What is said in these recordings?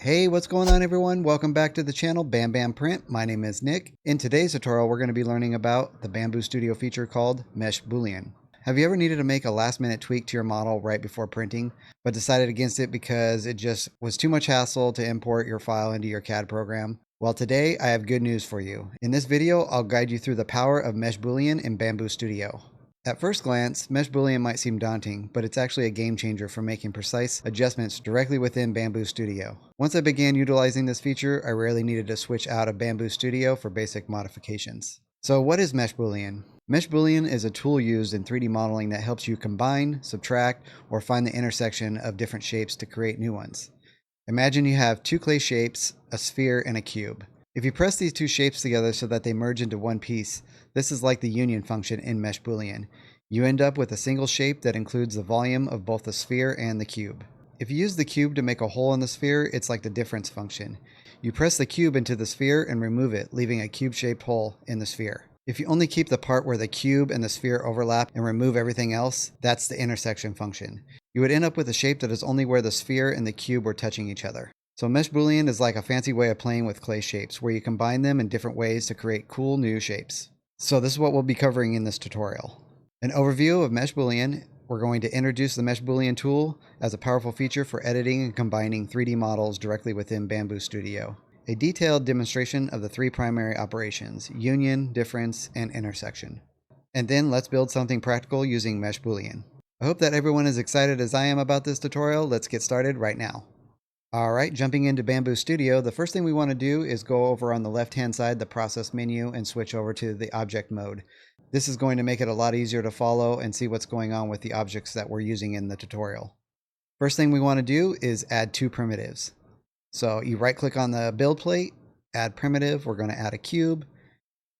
Hey, what's going on everyone? Welcome back to the channel Bam Bam Print. My name is Nick. In today's tutorial, we're going to be learning about the Bambu Studio feature called Mesh Boolean. Have you ever needed to make a last minute tweak to your model right before printing, but decided against it because it just was too much hassle to import your file into your CAD program? Well, today I have good news for you. In this video, I'll guide you through the power of Mesh Boolean in Bambu Studio. At first glance, Mesh Boolean might seem daunting, but it's actually a game changer for making precise adjustments directly within Bambu Studio. Once I began utilizing this feature, I rarely needed to switch out of Bambu Studio for basic modifications. So what is Mesh Boolean? Mesh Boolean is a tool used in 3D modeling that helps you combine, subtract, or find the intersection of different shapes to create new ones. Imagine you have two clay shapes, a sphere and a cube. If you press these two shapes together so that they merge into one piece, this is like the union function in Mesh Boolean. You end up with a single shape that includes the volume of both the sphere and the cube. If you use the cube to make a hole in the sphere, it's like the difference function. You press the cube into the sphere and remove it, leaving a cube-shaped hole in the sphere. If you only keep the part where the cube and the sphere overlap and remove everything else, that's the intersection function. You would end up with a shape that is only where the sphere and the cube were touching each other. So Mesh Boolean is like a fancy way of playing with clay shapes, where you combine them in different ways to create cool new shapes. So this is what we'll be covering in this tutorial. An overview of Mesh Boolean. We're going to introduce the Mesh Boolean tool as a powerful feature for editing and combining 3D models directly within Bambu Studio. A detailed demonstration of the three primary operations: union, difference, and intersection. And then let's build something practical using Mesh Boolean. I hope that everyone is excited as I am about this tutorial. Let's get started right now. Alright, jumping into Bambu Studio, the first thing we want to do is go over on the left-hand side, the process menu, and switch over to the object mode. This is going to make it a lot easier to follow and see what's going on with the objects that we're using in the tutorial. First thing we want to do is add two primitives. So you right-click on the build plate, add primitive, we're going to add a cube,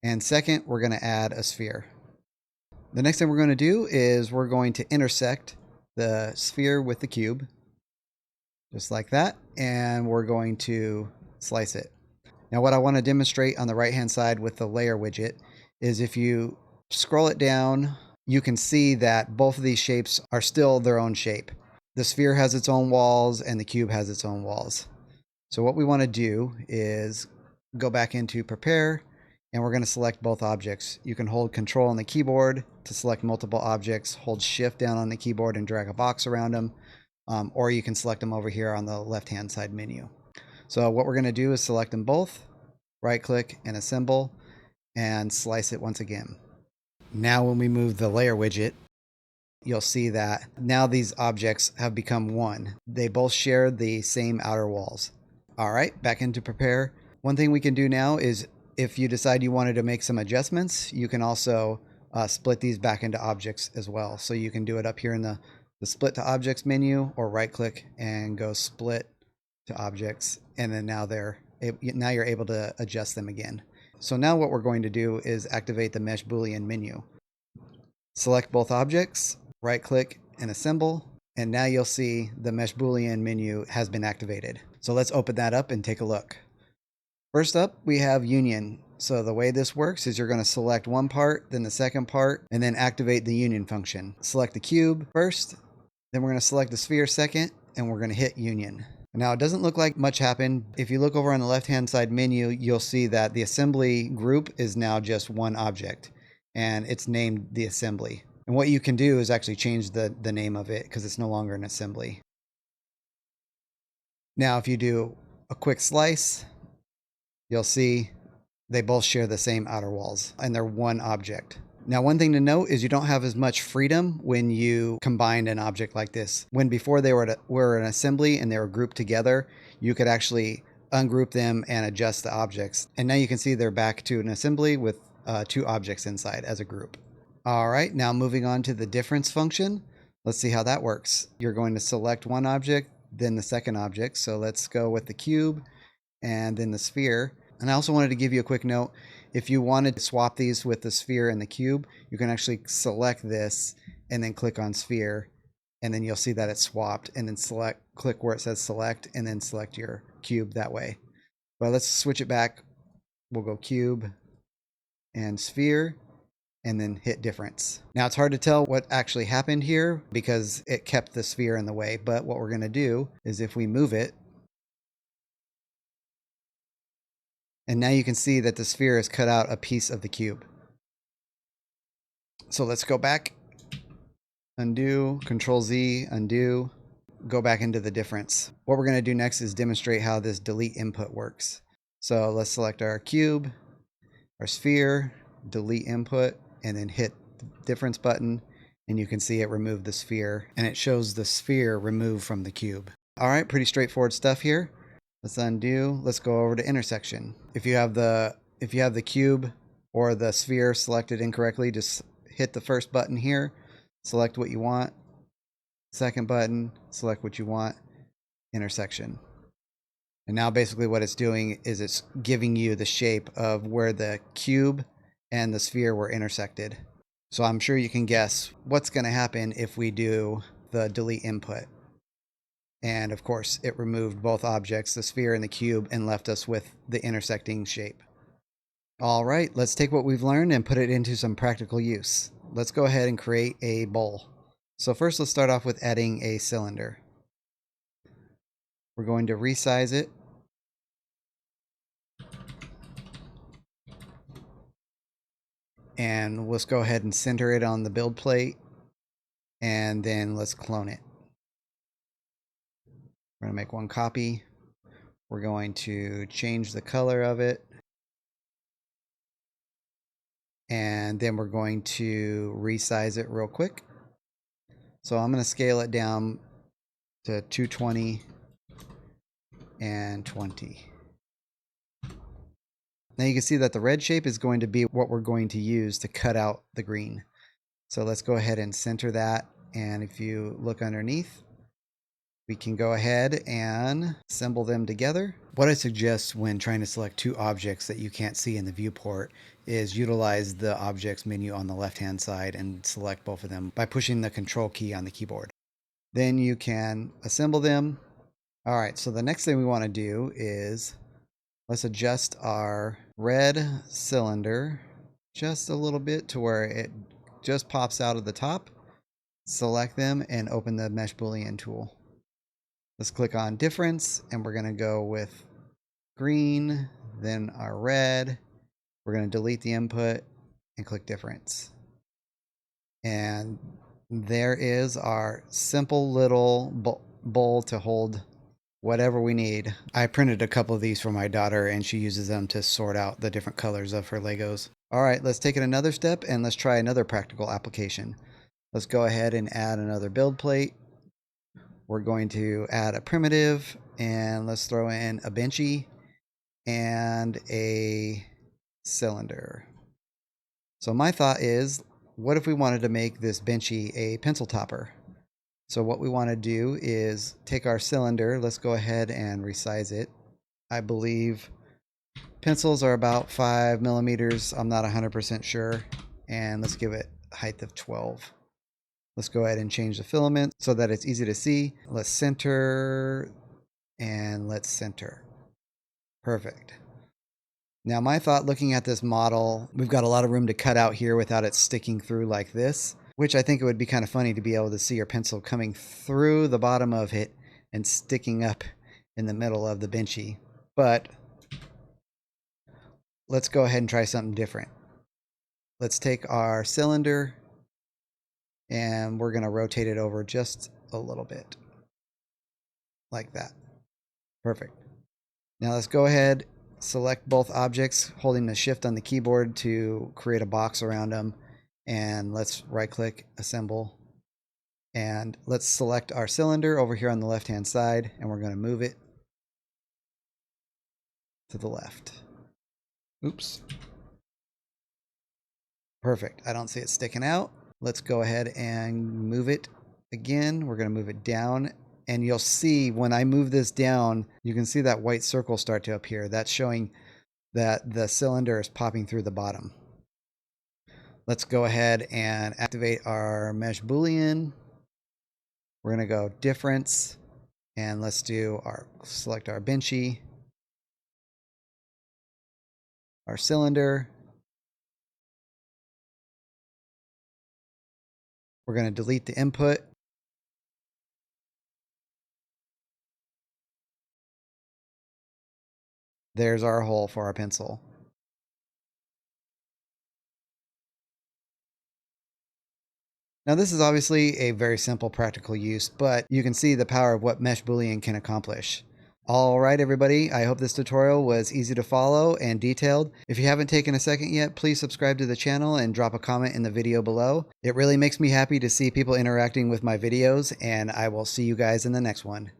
and second, we're going to add a sphere. The next thing we're going to do is we're going to intersect the sphere with the cube, just like that, and we're going to slice it. Now what I want to demonstrate on the right hand side with the layer widget is if you scroll it down, you can see that both of these shapes are still their own shape. The sphere has its own walls and the cube has its own walls. So what we want to do is go back into prepare, and we're going to select both objects. You can hold control on the keyboard to select multiple objects, hold shift down on the keyboard and drag a box around them. Or you can select them over here on the left-hand side menu. So what we're going to do is select them both, right-click and assemble, and slice it once again. Now when we move the layer widget, you'll see that now these objects have become one. They both share the same outer walls. All right, back into prepare. One thing we can do now is if you decide you wanted to make some adjustments, you can also split these back into objects as well. So you can do it up here in the split to objects menu, or right click and go split to objects, and then now you're able to adjust them again. So now what we're going to do is activate the Mesh Boolean menu. Select both objects, right click and assemble, and now you'll see the Mesh Boolean menu has been activated. So let's open that up and take a look. First up, we have union. So the way this works is you're going to select one part, then the second part, and then activate the union function. Select the cube first, then we're going to select the sphere second, and we're going to hit union. Now it doesn't look like much happened. If you look over on the left-hand side menu, you'll see that the assembly group is now just one object, and it's named the assembly. And what you can do is actually change the name of it because it's no longer an assembly. Now if you do a quick slice, you'll see they both share the same outer walls and they're one object. Now, one thing to note is you don't have as much freedom when you combine an object like this. When before they were an assembly and they were grouped together, you could actually ungroup them and adjust the objects. And now you can see they're back to an assembly with two objects inside as a group. All right, now moving on to the difference function. Let's see how that works. You're going to select one object, then the second object. So let's go with the cube and then the sphere. And I also wanted to give you a quick note. If you wanted to swap these with the sphere and the cube, you can actually select this and then click on sphere, and then you'll see that it's swapped, and then click where it says select, and then select your cube that way. But let's switch it back. We'll go cube and sphere, and then hit difference. Now it's hard to tell what actually happened here because it kept the sphere in the way, but what we're going to do is if we move it, And now you can see that the sphere has cut out a piece of the cube. So let's go back, undo, Control Z, undo, go back into the difference. What we're going to do next is demonstrate how this delete input works. So let's select our cube, our sphere, delete input, and then hit the difference button, and you can see it removed the sphere, and it shows the sphere removed from the cube. All right, pretty straightforward stuff here. Let's undo. Let's go over to intersection. If you have the cube or the sphere selected incorrectly, just hit the first button here, select what you want. Second button, select what you want, intersection. And now basically what it's doing is it's giving you the shape of where the cube and the sphere were intersected. So I'm sure you can guess what's going to happen if we do the delete input. And of course, it removed both objects, the sphere and the cube, and left us with the intersecting shape. All right, let's take what we've learned and put it into some practical use. Let's go ahead and create a bowl. So first, let's start off with adding a cylinder. We're going to resize it. And let's go ahead and center it on the build plate. And then let's clone it. We're going to make one copy. We're going to change the color of it. And then we're going to resize it real quick. So I'm going to scale it down to 220 and 20. Now you can see that the red shape is going to be what we're going to use to cut out the green. So let's go ahead and center that. And if you look underneath, we can go ahead and assemble them together. What I suggest when trying to select two objects that you can't see in the viewport is utilize the objects menu on the left-hand side and select both of them by pushing the Control key on the keyboard. Then you can assemble them. All right, so the next thing we want to do is let's adjust our red cylinder just a little bit to where it just pops out of the top. Select them and open the Mesh Boolean tool. Let's click on difference, and we're going to go with green, then our red. We're going to delete the input and click difference. And there is our simple little bowl to hold whatever we need. I printed a couple of these for my daughter, and she uses them to sort out the different colors of her Legos. All right, let's take it another step, and let's try another practical application. Let's go ahead and add another build plate. We're going to add a primitive, and let's throw in a benchy and a cylinder. So my thought is, what if we wanted to make this benchy a pencil topper? So what we want to do is take our cylinder. Let's go ahead and resize it. I believe pencils are about 5 millimeters. I'm not 100% sure. And let's give it a height of 12. Let's go ahead and change the filament so that it's easy to see. Let's center and let's center. Perfect. Now my thought looking at this model, we've got a lot of room to cut out here without it sticking through like this, which I think it would be kind of funny to be able to see your pencil coming through the bottom of it and sticking up in the middle of the benchy. But let's go ahead and try something different. Let's take our cylinder and we're going to rotate it over just a little bit like that. Perfect. Now let's go ahead, select both objects, holding the shift on the keyboard to create a box around them. And let's right click, assemble. And let's select our cylinder over here on the left hand side, and we're going to move it to the left. Oops. Perfect. I don't see it sticking out. Let's go ahead and move it again. We're going to move it down. And you'll see when I move this down, you can see that white circle start to appear. That's showing that the cylinder is popping through the bottom. Let's go ahead and activate our Mesh Boolean. We're going to go difference, and let's do select our benchy, our cylinder. We're going to delete the input. there's our hole for our pencil. Now this is obviously a very simple practical use, but you can see the power of what Mesh Boolean can accomplish. All right, everybody, I hope this tutorial was easy to follow and detailed. If you haven't taken a second yet, please subscribe to the channel and drop a comment in the video below. It really makes me happy to see people interacting with my videos, and I will see you guys in the next one.